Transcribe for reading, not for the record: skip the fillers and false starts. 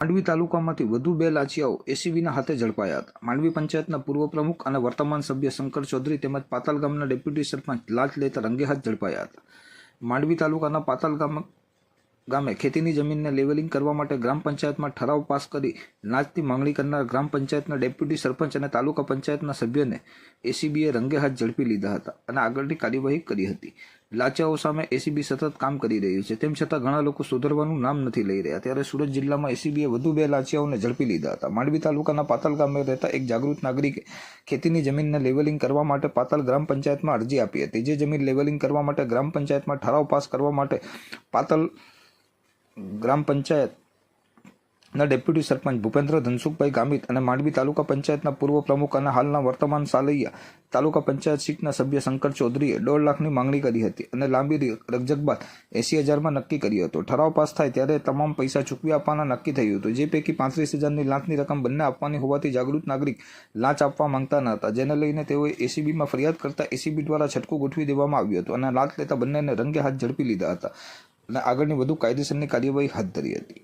માંડવી તાલુકામાંથી વધુ 2 લાંચિયાઓ એસીબીના હાથે ઝડપાયા હતા. માંડવી પંચાયતના પૂર્વ પ્રમુખ અને વર્તમાન સભ્ય શંકર ચૌધરી તેમજ પાતાલ ગામના ડેપ્યુટી સરપંચ લાંચ લેતા રંગે હાથ ઝડપાયા હતા. માંડવી તાલુકાના પાતાલ ગામે ખેતીની જમીનને લેવલિંગ કરવા માટે ગ્રામ પંચાયતમાં ઠરાવ પાસ કરી લાંચની માંગણી કરનાર ગ્રામ પંચાયતના ડેપ્યુટી સરપંચ અને તાલુકા પંચાયતના સભ્યને એસીબીએ રંગે હાથ ઝડપી લીધા હતા અને આગળની કાર્યવાહી કરી હતી. લાંચાઓ સામે એસીબી સતત કામ કરી રહ્યું છે, તેમ છતાં ઘણા લોકો સુધરવાનું નામ નથી લઈ રહ્યા. ત્યારે સુરત જિલ્લામાં એસીબીએ વધુ 2 લાંચિયાઓને ઝડપી લીધા હતા. માંડવી તાલુકાના પાતાલ ગામે રહેતા એક જાગૃત નાગરિકે ખેતીની જમીનને લેવલિંગ કરવા માટે પાતાલ ગ્રામ પંચાયતમાં અરજી આપી હતી. જે જમીન લેવલિંગ કરવા માટે ગ્રામ પંચાયતમાં ઠરાવ પાસ કરવા માટે પાતાલ ગ્રામ પંચાયતના ડેપ્યુટી સરપંચ ભૂપેન્દ્ર ધનસુખભાઈ ગામિત અને માંડવી તાલુકા પંચાયતના પૂર્વ પ્રમુખ અને હાલના વર્તમાન સાલૈયા તાલુકા પંચાયત સીટના સભ્ય શંકર ચૌધરીએ 1.5 લાખની માંગણી કરી હતી અને લાંબી રકઝક બાદ 80,000માં નક્કી કર્યો હતો. ઠરાવ પાસ થાય ત્યારે તમામ પૈસા ચૂકવી આપવાના નક્કી થયું હતું, જે પૈકી 35,000ની લાંચની રકમ બંને આપવાની હોવાથી જાગૃત નાગરિક લાંચ આપવા માંગતા ન હતા, જેને લઈને તેઓએ એસીબીમાં ફરિયાદ કરતા એસીબી દ્વારા છટકું ગોઠવી દેવામાં આવ્યું હતું અને લાંચ લેતા બંનેને રંગે હાથ ઝડપી લીધા હતા અને આગળની વધુ કાયદેસરની કાર્યવાહી હાથ ધરી હતી.